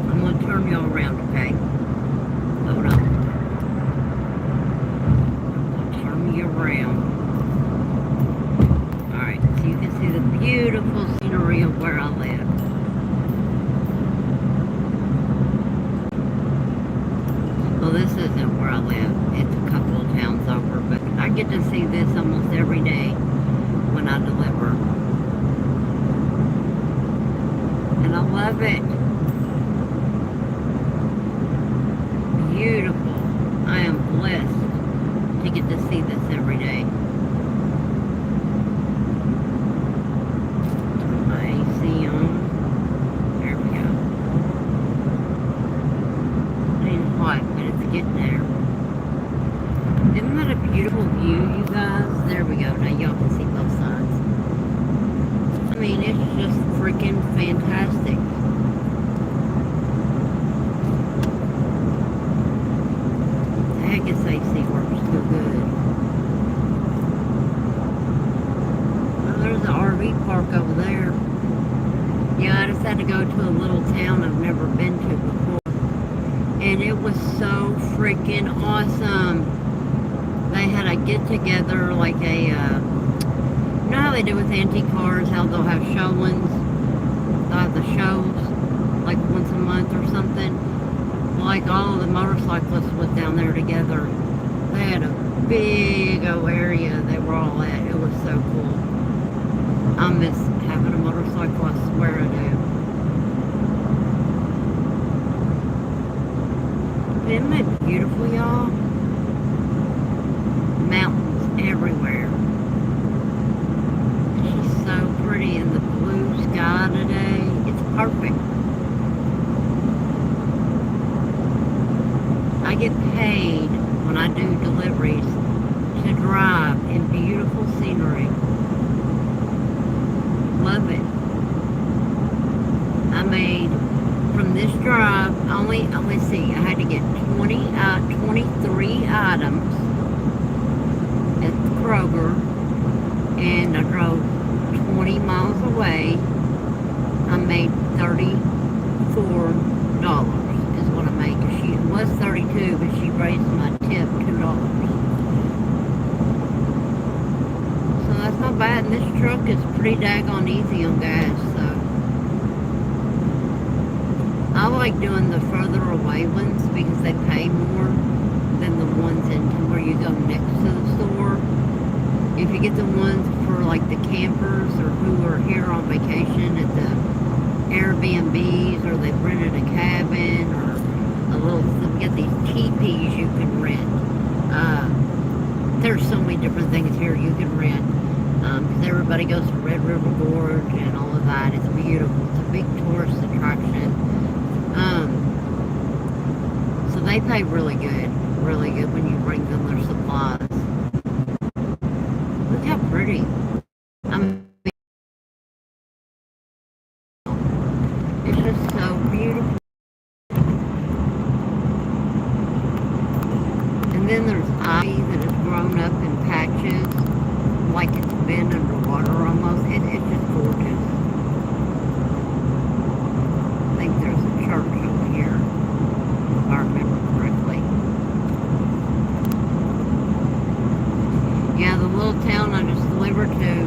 I'm going to turn y'all around, okay? Hold on. I'll turn you around. Alright, so you can see the beautiful scenery of where I live. Well, this isn't where I live. It's a couple of towns over, but I get to see this almost every day when I deliver. And I love it. Beautiful. I am blessed to get to see this every day. Turn my AC on. There we go. It ain't hot, but it's getting there. Isn't that a beautiful view, you guys? There we go. Now y'all can see both sides. I mean, it's just freaking fantastic. I guess AC works too good. Well, there's an RV park over there. Yeah, I just had to go to a little town I've never been to before. And it was so freaking awesome. They had a get-together, like a, you know how they do with antique cars, how they'll have showings? They'll have the shows, like once a month or something. Like all of the motorcyclists was down there together. They had a big old area they were all at. It was so cool. I miss having a motorcycle, I swear I do. Isn't that beautiful, y'all? Mountains everywhere. It's just so pretty in the blue sky today. It's perfect. I get paid when I do deliveries to drive in beautiful scenery. Love it. I made from this drive let's see, I had to get 23 items at the Kroger, and I drove 20 miles away. I made $34 is what I made. It was 32, but she raised my tip $2. So that's not bad. And this truck is pretty daggone easy on gas, so I like doing the further away ones because they pay more than the ones into where you go next to the store. If you get the ones for like the campers or who are here on vacation at the Airbnbs, or they've rented a cabin, or we got these teepees you can rent. There's so many different things here you can rent. Because everybody goes to Red River Gorge and all of that. It's beautiful. It's a big tourist attraction. So they pay really good when you bring them their supplies. Look how pretty. I mean, it's just so beautiful. And then there's ivy that has grown up in patches, like it's been underwater almost. It's just gorgeous. I think there's a church over here, if I remember correctly. Yeah, the little town I just delivered to,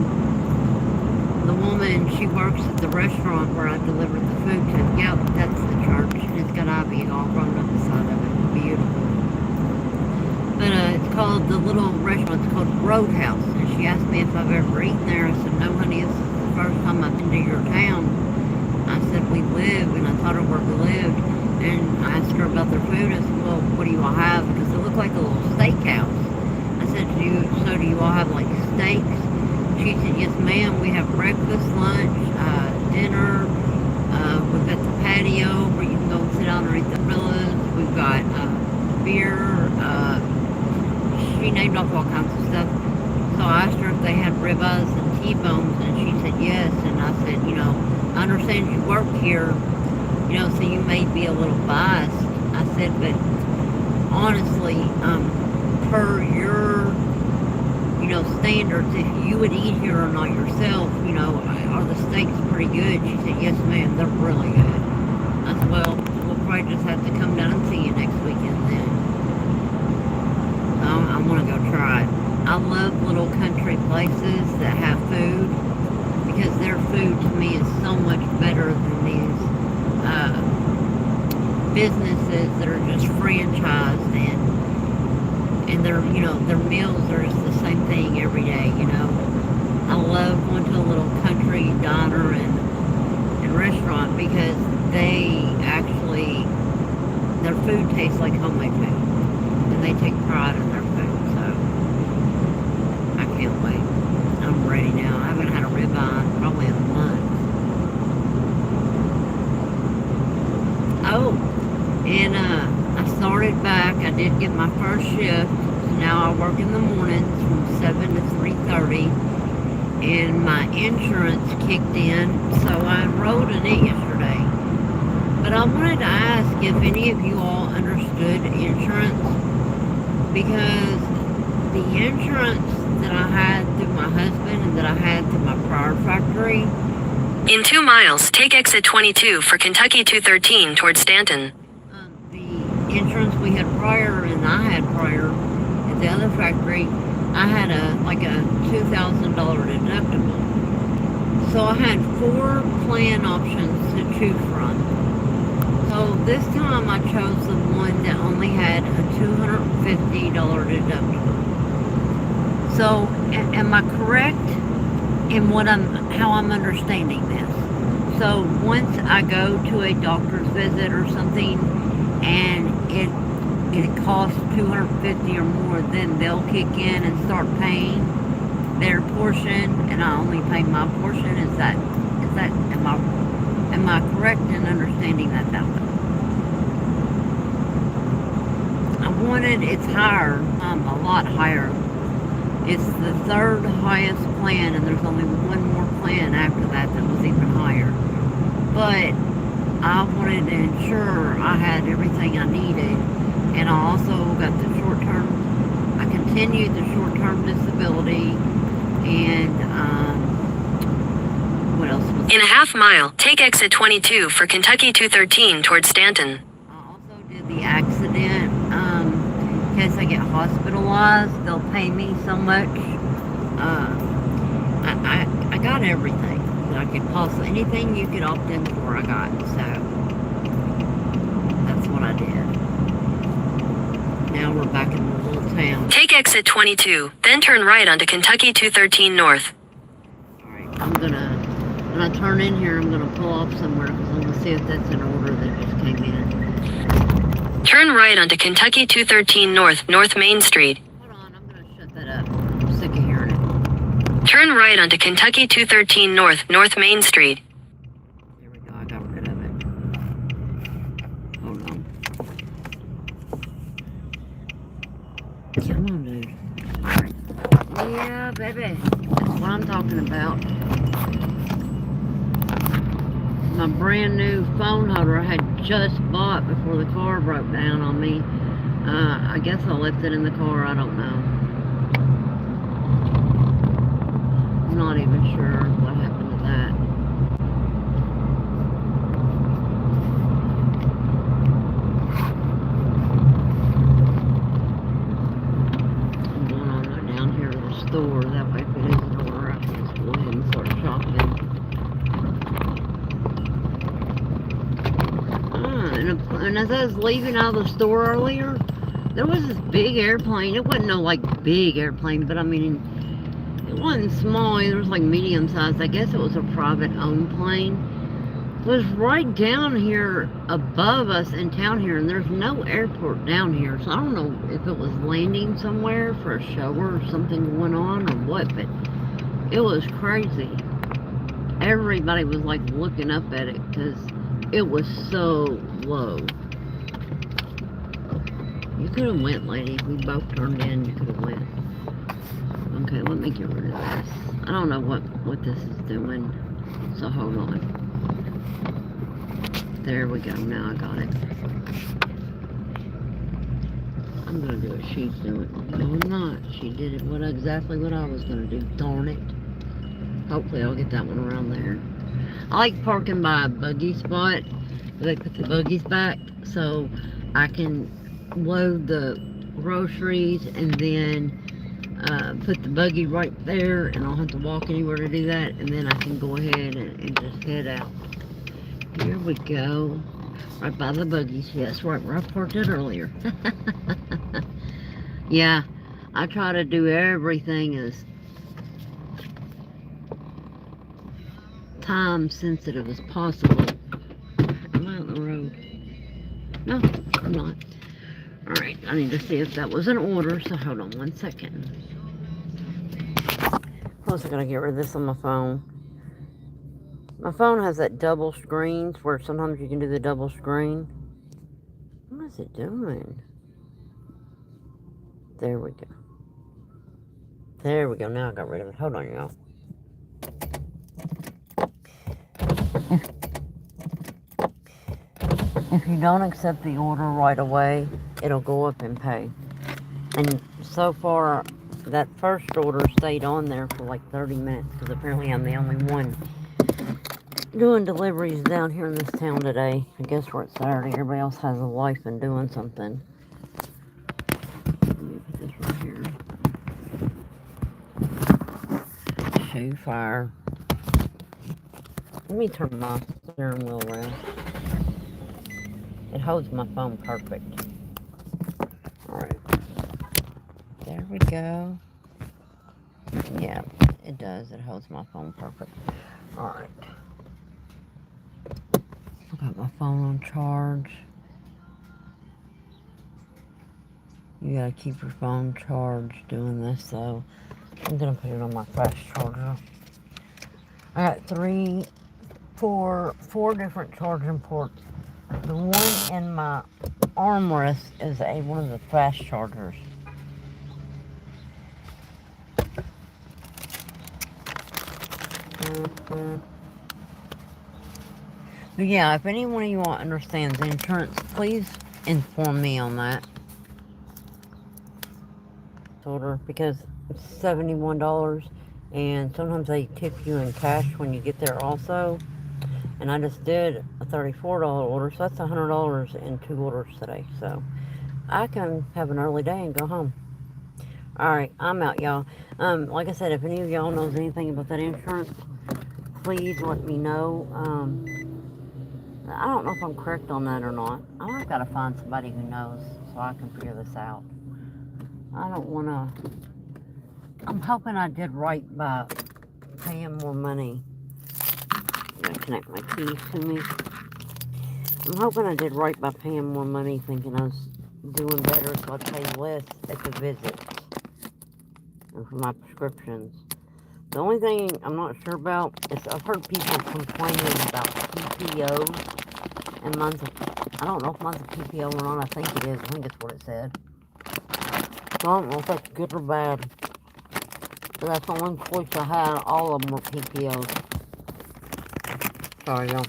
the woman, she works at the restaurant where I delivered the food to. Yep, that's the church. And it's got ivy all grown up inside of it. Beautiful. But it's called, the little restaurant's called Roadhouse. And she asked me if I've ever eaten there. I said, no, honey, this is the first time I've been to your town. I said, we live, and I told her where we lived. And I asked her about their food. I said, well, what do you all have? Because it looked like a little steakhouse. I said, do you all have like steaks? She said, yes, ma'am. We have breakfast, lunch, dinner. We've got the patio where you can go and sit down and eat the umbrellas. We've got beer. She named off all kinds of stuff. So I asked her if they had ribeyes and T-bones, and she said yes. And I said, I understand you work here, so you may be a little biased. I said, but honestly, per your, standards, if you would eat here or not yourself, are the steaks pretty good? She said, yes, ma'am, they're really good. I said, well, might just have to come down and see you next weekend then. I want to go try it. I love little country places that have food, because their food to me is so much better than these businesses that are just franchised, and their, you know, their meals are just the same thing every day, you know. I love going to a little country diner and restaurant, because they actually, their food tastes like homemade food, and they take pride in their food. So I can't wait. I'm ready now. I haven't had a ribeye probably in a month. Oh, and I started back. I did get my first shift. So now I work in the mornings from 7 to 3:30, and my insurance kicked in, so I enrolled in it yesterday. But I wanted to ask if any of you all understood insurance, because the insurance that I had through my husband and that I had through my prior factory. In 2 miles, take exit 22 for Kentucky 213 towards Stanton. The insurance we had prior and I had prior at the other factory, I had a $2,000 deductible. So I had 4 plan options to choose from. So this time I chose the one that only had a $250 deductible. So am I correct in how I'm understanding this? So once I go to a doctor's visit or something and it costs $250 or more, then they'll kick in and start paying their portion, and I only pay my portion. Am I correct in understanding that way? It's higher, a lot higher. It's the 3rd highest plan, and there's only one more plan after that was even higher. But I wanted to ensure I had everything I needed, and I also got I continued the short-term disability, and what else was In a half mile, take exit 22 for Kentucky 213 towards Stanton. I also did the accident. In case I get hospitalized, they'll pay me so much. I got everything that I could possibly, anything you could opt in for, I got. So that's what I did. Now we're back in the little town. Take exit 22, then turn right onto Kentucky 213 north. Alright, when I turn in here, I'm gonna pull off somewhere, because I'm gonna see if that's an order that just came in. Turn right onto Kentucky 213 north, North Main Street. Hold on, I'm gonna shut that up. I'm sick of hearing it. Turn right onto Kentucky 213 north, North Main Street. There we go, I got rid of it. Hold on. Come on, dude. Alright. Yeah, baby. That's what I'm talking about. My brand new phone holder I had just bought before the car broke down on me. I guess I left it in the car, I don't know. I'm not even sure what happened to that. I'm going on down here to the store, that way if it is an order I can just go ahead and start shopping. And as I was leaving out of the store earlier, there was this big airplane. It wasn't no big airplane, but I mean, it wasn't small. It was medium sized. I guess it was a private owned plane. It was right down here above us in town here, and there's no airport down here. So I don't know if it was landing somewhere for a show or something going on or what, but it was crazy. Everybody was looking up at it because it was so low. You could have went, lady. We both turned in. You could have went. Okay, let me get rid of this. I don't know what this is doing. So hold on. There we go. Now I got it. I'm gonna do what she's doing. No, I'm not. She did it exactly what I was gonna do. Darn it. Hopefully I'll get that one around there. I like parking by a buggy spot They put the buggies back so I can load the groceries and then put the buggy right there, and I don't have to walk anywhere to do that, and then I can go ahead and just head out. Here we go. Right by the buggies. Yes, right where I parked it earlier. Yeah, I try to do everything as time sensitive as possible. Am I on the road? No, I'm not. Alright, I need to see if that was an order, so hold on 1 second. Plus, I gotta get rid of this on my phone. My phone has that double screens where sometimes you can do the double screen. What is it doing? There we go. There we go. Now I got rid of it. Hold on, y'all. If you don't accept the order right away, it'll go up in pay. And so far, that first order stayed on there for like 30 minutes because apparently I'm the only one doing deliveries down here in this town today. I guess we're at Saturday. Everybody else has a life and doing something. Let me put this right here. Shoe fire. Let me turn my steering wheel around. It holds my phone perfect. Alright. There we go. Yeah, it does. It holds my phone perfect. Alright. I got my phone on charge. You gotta keep your phone charged doing this, so I'm gonna put it on my fast charger. I got four different charging ports. The one in my armrest is one of the fast chargers. But yeah, if any one of you all understands insurance, please inform me on that. Order, because it's $71, and sometimes they tip you in cash when you get there also. And I just did a $34 order, so that's $100 in 2 orders today. So I can have an early day and go home. Alright, I'm out, y'all. Like I said, if any of y'all knows anything about that insurance, please let me know. I don't know if I'm correct on that or not. I've got to find somebody who knows so I can figure this out. I don't want to... I'm hoping I did right by paying more money. I'm going to connect my keys to me. I'm hoping I did right by paying more money, thinking I was doing better, so I'd pay less at the visits and for my prescriptions. The only thing I'm not sure about is I've heard people complaining about PPO and months of... I don't know if mine's a PPO or not. I think it is. I think that's what it said. So I don't know if that's good or bad. But that's the only choice I had. All of them were PPOs. Sorry, y'all.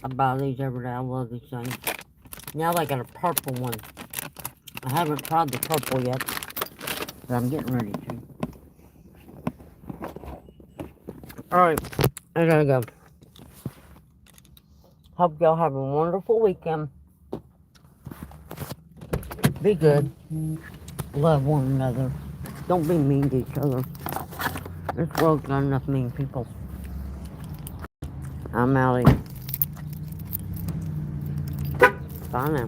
I buy these every day. I love these things. Now they got a purple one. I haven't tried the purple yet, but I'm getting ready to. Alright, I gotta go. Hope y'all have a wonderful weekend. Be good. Love one another. Don't be mean to each other. This world's got enough mean people. I'm out of here. Bye now.